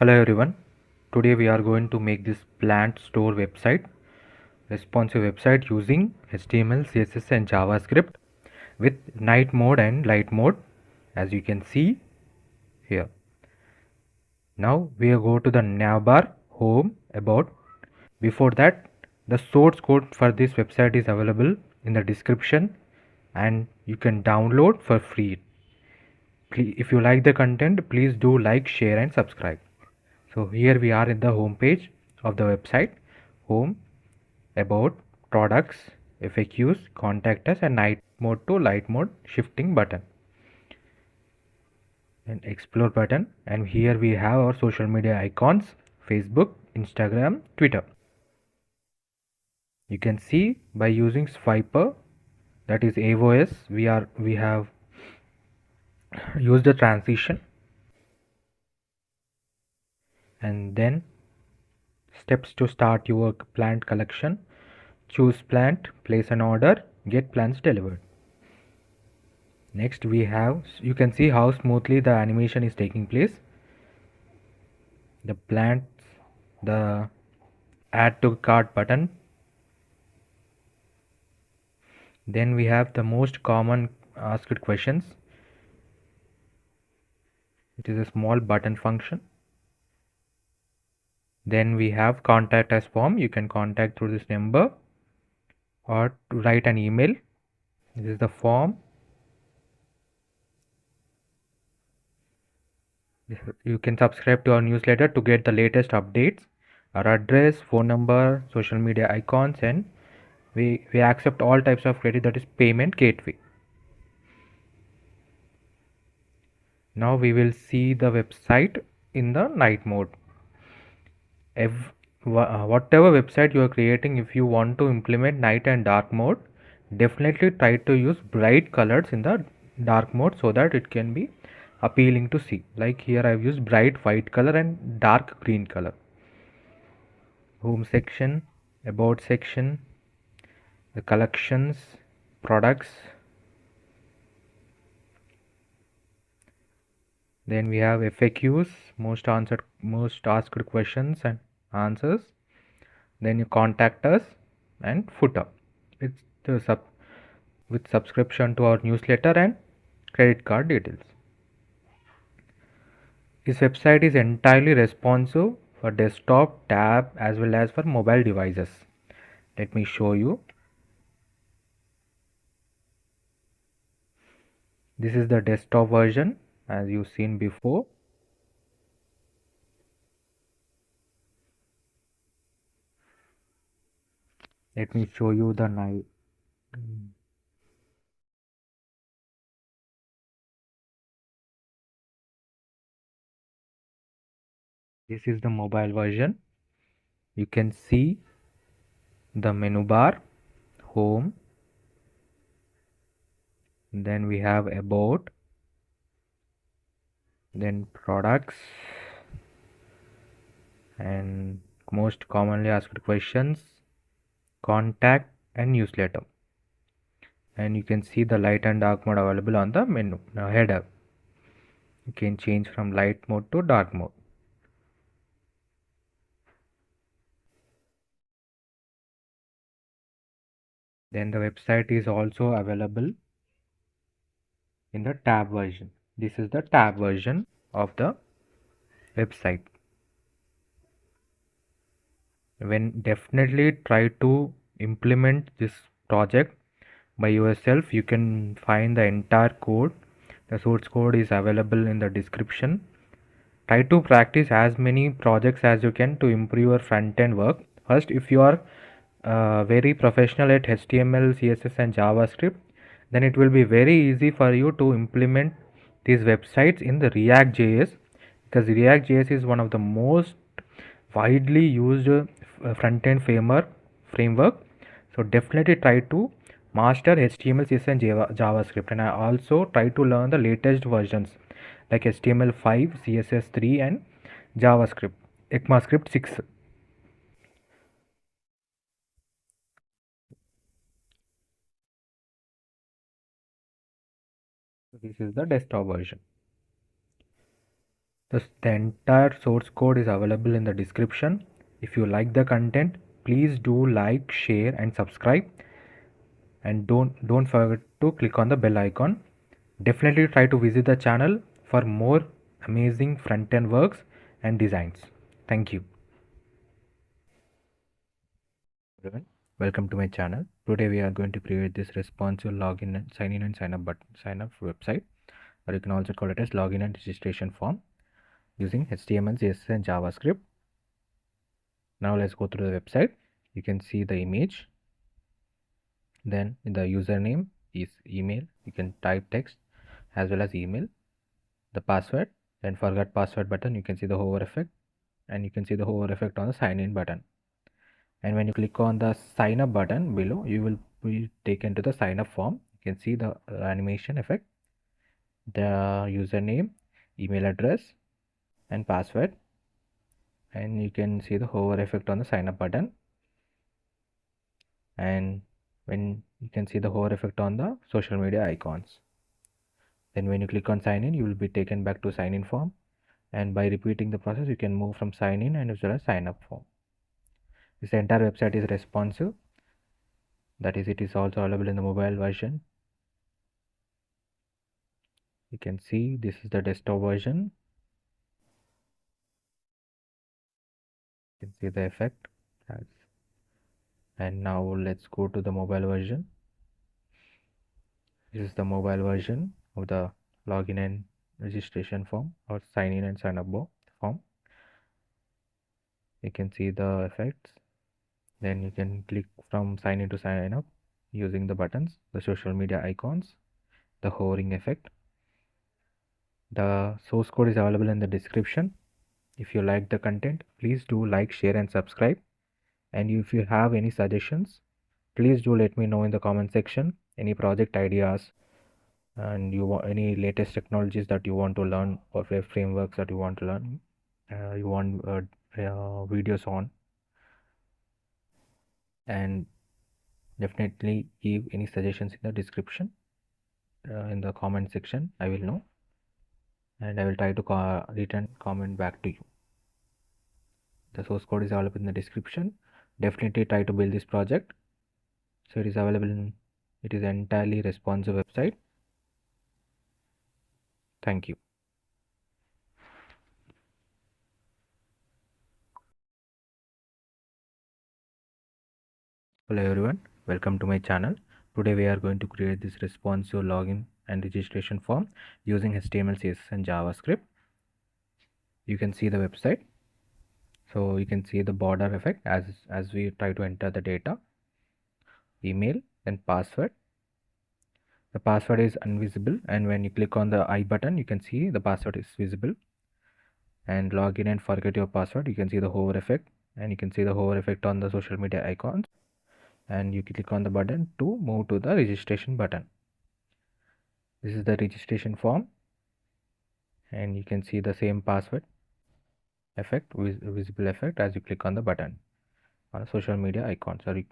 Hello everyone. Today we are going to make this plant store website, responsive website using HTML, CSS and JavaScript with night mode and light mode, as you can see here. Now we will go to the navbar, home, about. Before that, the source code for this website is available in the description and you can download for free. If you like the content, please do like, share and subscribe. So here we are in the home page of the website. Home, about, products, FAQs, contact us and night mode to light mode shifting button and explore button. And here we have our social media icons: Facebook, Instagram, Twitter. You can see by using swiper, that is AOS, we have used the transition. And then steps to start your plant collection: choose plant, place an order, get plants delivered. Next we have, you can see how smoothly the animation is taking place. The plants, the add to cart button. Then we have the most common asked questions. It is a small button function. Then we have contact us form. You can contact through this number or write an email. This is the form. You can subscribe to our newsletter to get the latest updates. Our address, phone number, social media icons, and we accept all types of credit, that is payment gateway. Now we will see the website in the night mode. Whatever website you are creating, if you want to implement night and dark mode, definitely try to use bright colors in the dark mode so that it can be appealing to see. Like here I've used bright white color and dark green color. Home section, about section, the collections, products. Then we have FAQs, most asked questions and answers. Then you contact us, and footer with subscription to our newsletter and credit card details. This website is entirely responsive for desktop, tab as well as for mobile devices. Let me show you. This is the desktop version as you've seen before. Let me show you the night. This is the mobile version. You can see the menu bar, home, then we have about, then products, and most commonly asked questions, contact and newsletter. And you can see the light and dark mode available on the menu. Now header, you can change from light mode to dark mode. Then the website is also available in the tab version. This is the tab version of the website. When definitely try to implement this project by yourself. You can find the entire code. The source code is available in the description. Try to practice as many projects as you can to improve your front-end work. First, if you are very professional at HTML, CSS and JavaScript, then it will be very easy for you to implement these websites in the React.js, because React.js is one of the most widely used front-end framework. So definitely try to master HTML, CSS and JavaScript, and I also try to learn the latest versions like HTML5, CSS3 and JavaScript, ECMAScript 6. This is the desktop version. The entire source code is available in the description. If you like the content, please do like, share and subscribe, and don't forget to click on the bell icon. Definitely try to visit the channel for more amazing front-end works and designs. Thank you. Everyone, welcome to my channel. Today we are going to create this responsive login and sign in and sign up website, or you can also call it as login and registration form using HTML, CSS and JavaScript. Now let's go through the website. You can see the image. Then the username is email. You can type text as well as email. The password, then forgot password button. You can see the hover effect, and you can see the hover effect on the sign in button. And when you click on the sign up button below, you will be taken to the sign up form. You can see the animation effect, the username, email address and password, and you can see the hover effect on the sign up button. And when you can see the hover effect on the social media icons. Then when you click on sign in, you will be taken back to sign in form, and by repeating the process you can move from sign in and as well as sign up form. This entire website is responsive, that is, it is also available in the mobile version. You can see this is the desktop version. You can see the effect. And now let's go to the mobile version. This is the mobile version of the login and registration form, or sign in and sign up form. You can see the effects. Then you can click from sign in to sign up using the buttons, the social media icons, the hovering effect. The source code is available in the description. If you like the content, please do like, share and subscribe. And if you have any suggestions, please do let me know in the comment section. Any project ideas, and you want any latest technologies that you want to learn, or web frameworks that you want to learn, you want videos on, and definitely give any suggestions in the description, in the comment section. I will know, and I will try to return comment back to you. The source code is available in the description. Definitely try to build this project. So it is available in, it is entirely responsive website. Thank you. Hello everyone, welcome to my channel. Today we are going to create this responsive login and registration form using HTML, CSS and JavaScript. You can see the website. So you can see the border effect as we try to enter the data, email and password. The password is invisible, and when you click on the I button, you can see the password is visible. And log in and forget your password, you can see the hover effect, and you can see the hover effect on the social media icons. And you click on the button to move to the registration button. This is the registration form, and you can see the same password effect, visible effect, as you click on the button on a social media icon. Sorry.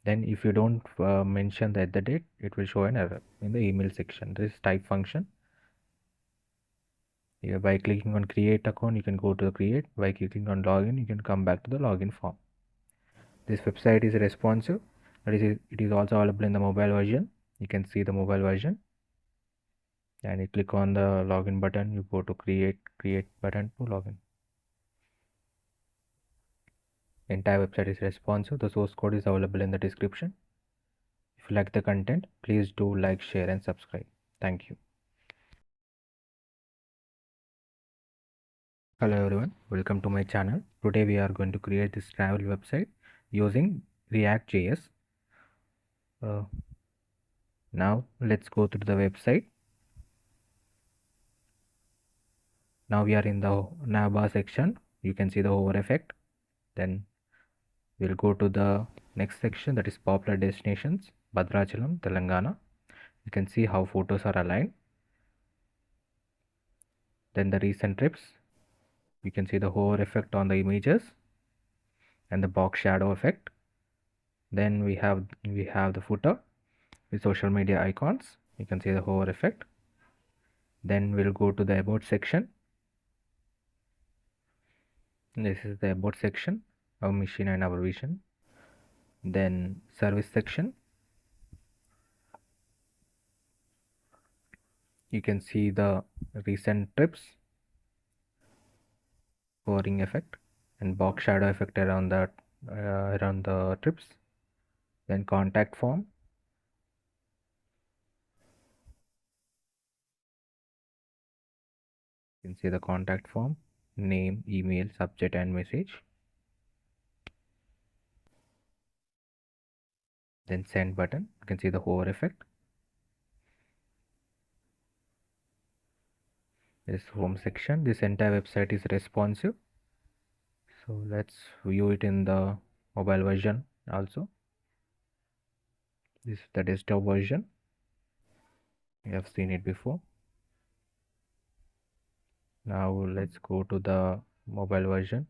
Then if you don't mention the date, it will show an error in the email section. This type function. Here, by clicking on create account, you can go to the create. By clicking on login, you can come back to the login form. This website is responsive. It is also available in the mobile version. You can see the mobile version. And you click on the login button, you go to create button to login. Entire website is responsive. The source code is available in the description. If you like the content, please do like, share and subscribe. Thank you. Hello everyone, welcome to my channel. Today we are going to create this travel website using React.js. Now let's go to the website. Now we are in the navbar section. You can see the hover effect. Then we'll go to the next section, that is popular destinations, Bhadrachalam, Telangana. You can see how photos are aligned. Then the recent trips. You can see the hover effect on the images and the box shadow effect. Then we have the footer with social media icons. You can see the hover effect. Then we'll go to the about section. This is the about section, our mission and our vision. Then service section. You can see the recent trips, pouring effect, and box shadow effect around the trips. Then contact form. You can see the contact form, name, email, subject, and message. Then send button. You can see the hover effect. This home section. This entire website is responsive. So let's view it in the mobile version also. This is the desktop version. You have seen it before. Now let's go to the mobile version.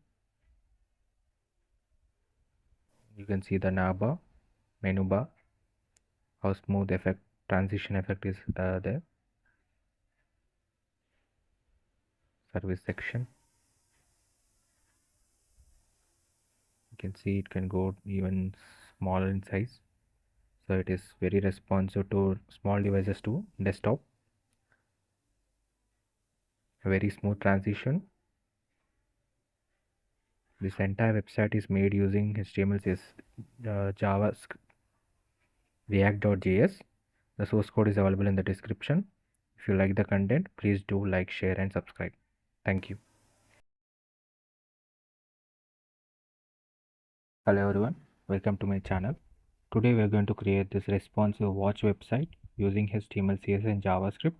You can see the navbar, menu bar, how smooth effect, transition effect is there. Service section. You can see it can go even smaller in size. So it is very responsive to small devices too. Desktop. A very smooth transition. This entire website is made using HTML, JavaScript, React.js. The source code is available in the description. If you like the content, please do like, share, and subscribe. Thank you. Hello everyone, welcome to my channel. Today we are going to create this responsive watch website using HTML, CSS, and JavaScript.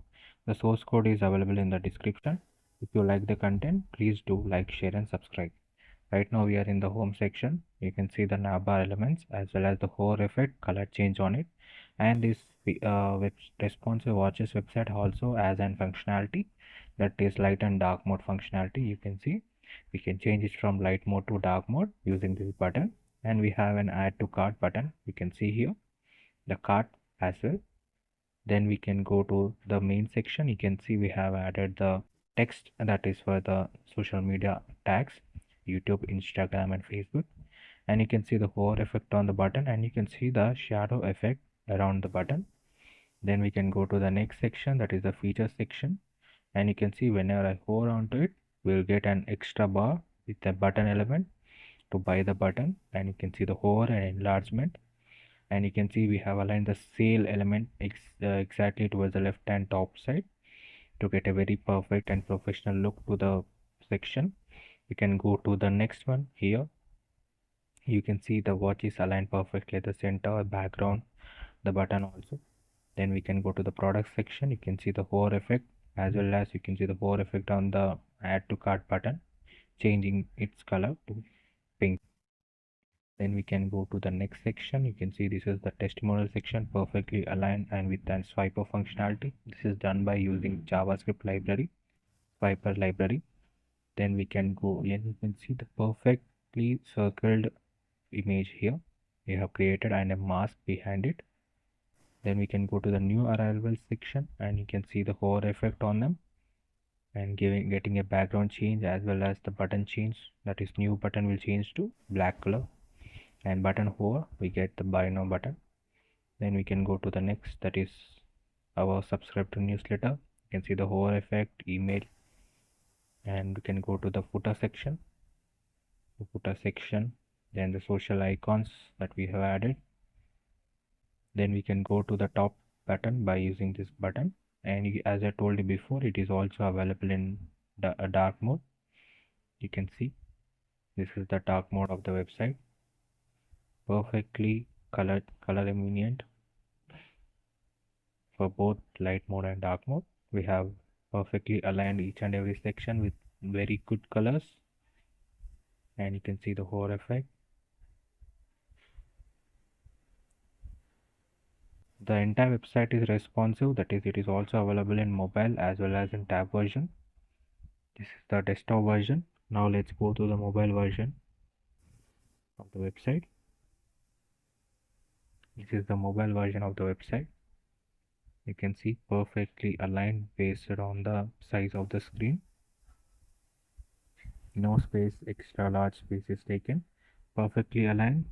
The source code is available in the description. If you like the content, please do like, share, and subscribe. Right now we are in the home section. You can see the navbar elements as well as the hover effect, color change on it. And this responsive watches website also has an functionality that is light and dark mode functionality. You can see we can change it from light mode to dark mode using this button, and we have an add to cart button. You can see here the cart as well. Then we can go to the main section. You can see we have added the text that is for the social media tags, YouTube, Instagram, and Facebook. And you can see the hover effect on the button, and you can see the shadow effect around the button. Then we can go to the next section, that is the feature section. And you can see whenever I hover onto it, we'll get an extra bar with the button element to buy the button. And you can see the hover and enlargement. And you can see we have aligned the sale element exactly towards the left hand top side to get a very perfect and professional look to the section. We can go to the next one. Here you can see the watch is aligned perfectly at the center, background, the button also. Then we can go to the product section. You can see the hover effect as well as you can see the hover effect on the add to cart button, changing its color to pink. Then we can go to the next section. You can see this is the testimonial section, perfectly aligned and with an swiper functionality. This is done by using JavaScript library, swiper library. Then we can go and you can see the perfectly circled image here we have created and a mask behind it. Then we can go to the new arrival section and you can see the hover effect on them and getting a background change as well as the button change, that is new button will change to black color, and button hover we get the buy now button. Then we can go to the next, that is our subscribe to newsletter. You can see the hover effect, email, and we can go to the footer section, then the social icons that we have added. Then we can go to the top button by using this button, and as I told you before, it is also available in a dark mode. You can see this is the dark mode of the website, perfectly color ambient for both light mode and dark mode. We have perfectly aligned each and every section with very good colors, and you can see the hover effect. The entire website is responsive, that is it is also available in mobile as well as in tab version. This is the desktop version. Now let's go to the mobile version of the website. This is the mobile version of the website. You can see perfectly aligned based on the size of the screen. No space, extra large space is taken. Perfectly aligned.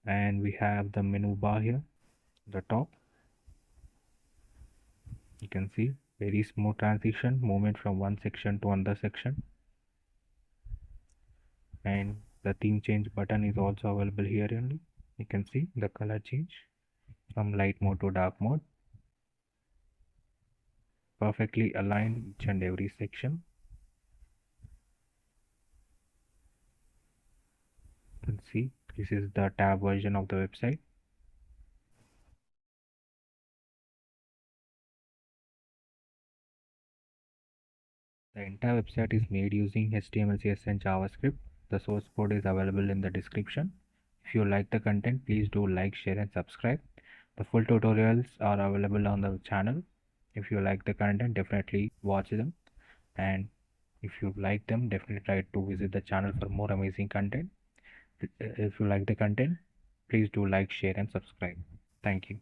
And we have the menu bar here, the top. You can see very smooth transition, movement from one section to another section. And the theme change button is also available here only. You can see the color change from light mode to dark mode. Perfectly aligned each and every section. You can see this is the tab version of the website. The entire website is made using HTML, CSS and JavaScript. The source code is available in the description. If you like the content, please do like, share and subscribe. The full tutorials are available on the channel. If you like the content, definitely watch them. And if you like them, definitely try to visit the channel for more amazing content. If you like the content, please do like, share and subscribe. Thank you.